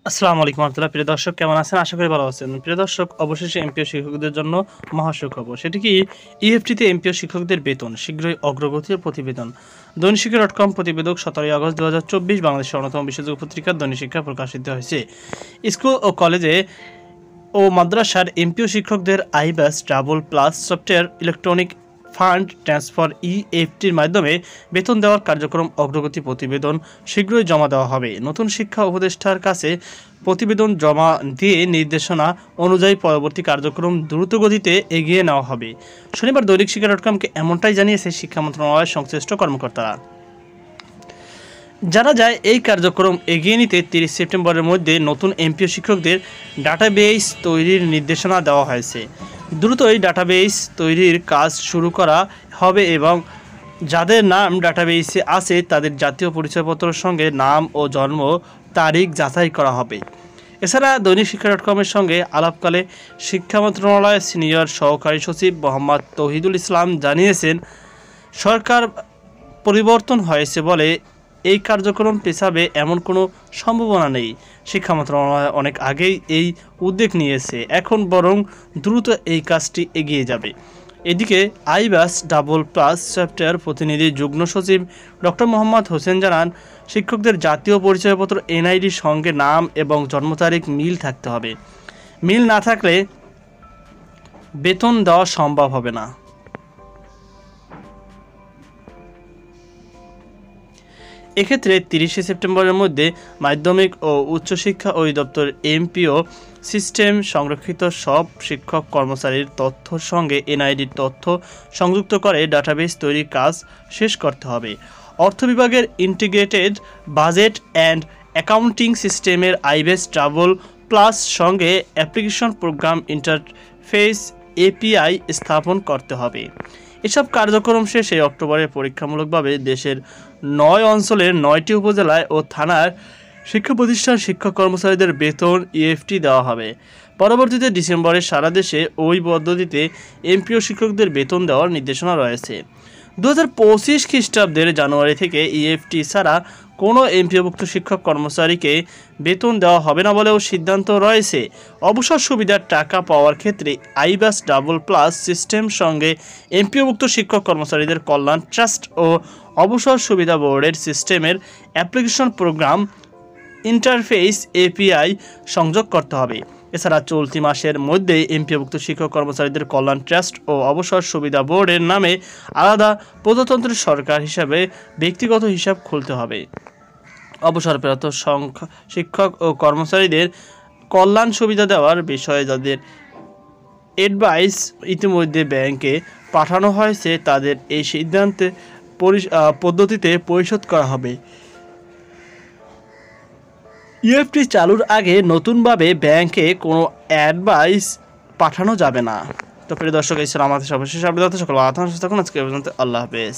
আসসালামু আলাইকুম রহমতুল্লাহ। প্রিয় দর্শক, কেমন আছেন? আশা করি ভালো আছেন। প্রিয় দর্শক, অবশেষে এমপিও শিক্ষকদের জন্য মহাসুখবর। সেটি কি? ইএফটিতে এমপিও শিক্ষকদের বেতন শীঘ্রই অগ্রগতির প্রতিবেদন। দৈনিকশিক্ষা.com প্রতিবেদক 17 আগস্ট 2024 বাংলাদেশের অন্যতম বিশ্বযোগ্য পত্রিকা দৈনিক শিক্ষা প্রকাশিত হয়েছে। স্কুল ও কলেজে ও মাদ্রাসার এমপিও শিক্ষকদের iBAS double plus software electronic fund transfer ইএফটির মাধ্যমে বেতন দেওয়ার কার্যক্রম অগ্রগতি প্রতিবেদন শীঘ্রই জমা দেওয়া হবে। নতুন শিক্ষা উপদেষ্টার কাছে প্রতিবেদন জমা দিয়ে নির্দেশনা অনুযায়ী পরবর্তী কার্যক্রম দ্রুতগতিতে এগিয়ে নেওয়া হবে। শনিবার দৈনিক শিক্ষা.comকে এমনটাই জানিয়েছে শিক্ষা মন্ত্রণালয়ের সংশ্লিষ্ট কর্মকর্তারা। জানা যায়, এই কার্যক্রম এগিয়ে নিতে 30 সেপ্টেম্বরের মধ্যে নতুন এমপিও শিক্ষকদের ডাটাবেস তৈরির নির্দেশনা দেওয়া হয়েছে। দ্রুতই ডাটাবেস তৈরির কাজ শুরু করা হবে এবং যাদের নাম ডাটাবেসে আছে তাদের জাতীয় পরিচয়পত্রের সঙ্গে নাম ও জন্ম তারিখ যাচাই করা হবে। এছাড়া দৈনিক শিক্ষা.com'ের সঙ্গে আলাপকালে শিক্ষা মন্ত্রণালয়ের সিনিয়র সহকারী সচিব মোহাম্মদ তৌহিদুল ইসলাম জানিয়েছেন, সরকার পরিবর্তন হয়েছে বলে এই কার্যক্রম পেছাবে এমন কোনো সম্ভাবনা নেই। শিক্ষা মন্ত্রণালয় অনেক আগেই এই উদ্যোগ নিয়েছে, এখন বরং দ্রুত এই কাজটি এগিয়ে যাবে। এদিকে আইব্যাস ডাবল প্লাস সফটওয়্যার প্রতিনিধি যুগ্ম সচিব ডক্টর মোহাম্মদ হোসেন জানান, শিক্ষকদের জাতীয় পরিচয়পত্র এনআইডির সঙ্গে নাম এবং জন্ম তারিখ মিল থাকতে হবে। মিল না থাকলে বেতন দেওয়া সম্ভব হবে না। এক্ষেত্রে 30 সেপ্টেম্বরের মধ্যে মাধ্যমিক ও উচ্চশিক্ষা অধিদপ্তর এমপিও সিস্টেম সংরক্ষিত সব শিক্ষক কর্মচারীর তথ্যর সঙ্গে এনআইডির তথ্য সংযুক্ত করে ডাটাবেস তৈরির কাজ শেষ করতে হবে। অর্থ বিভাগের ইন্টিগ্রেটেড বাজেট অ্যান্ড অ্যাকাউন্টিং সিস্টেমের আইব্যাস ডাবল প্লাস সঙ্গে অ্যাপ্লিকেশন প্রোগ্রাম ইন্টারফেস এপিআই স্থাপন করতে হবে। এসব কার্যক্রম শেষে অক্টোবরে পরীক্ষামূলকভাবে দেশের 9 অঞ্চলের 9টি উপজেলায় ও থানার শিক্ষা প্রতিষ্ঠান শিক্ষক কর্মচারীদের বেতন ইএফটি দেওয়া হবে। পরবর্তীতে ডিসেম্বরে সারা দেশে ওই পদ্ধতিতে এমপিও শিক্ষকদের বেতন দেওয়ার নির্দেশনা রয়েছে। 2025 খ্রিস্টাব্দের জানুয়ারি থেকে ইএফটি ছাড়া কোনো এমপিওভুক্ত শিক্ষক কর্মচারীকে বেতন দেওয়া হবে না বলেও সিদ্ধান্ত রয়েছে। অবসর সুবিধার টাকা পাওয়ার ক্ষেত্রে আইব্যাস ডাবল প্লাস সিস্টেম সঙ্গে এমপিওভুক্ত শিক্ষক কর্মচারীদের কল্যাণ ট্রাস্ট ও অবসর সুবিধা বোর্ডের সিস্টেমের অ্যাপ্লিকেশন প্রোগ্রাম ইন্টারফেস এপিআই সংযোগ করতে হবে। এছাড়া চলতি মাসের মধ্যেই এমপিওভুক্ত শিক্ষক কর্মচারীদের কল্যাণ ট্রাস্ট ও অবসর সুবিধা বোর্ডের নামে আলাদা প্রজাতন্ত্রের সরকার হিসাবে ব্যক্তিগত হিসাব খুলতে হবে। অবসরপ্রাপ্ত শিক্ষক ও কর্মচারীদের কল্যাণ সুবিধা দেওয়ার বিষয়ে যাদের অ্যাডভাইস ইতিমধ্যে ব্যাংকে পাঠানো হয়েছে তাদের এই সিদ্ধান্তে পদ্ধতিতে পরিশোধ করা হবে। ইএফটি চালুর আগে নতুনভাবে ব্যাংকে কোনো অ্যাডভাইস পাঠানো যাবে না। তো প্রিয় দর্শক, এই ছিল আমাদের সর্বশেষ আপডেট। সকল আল্লাহ হাফেজ।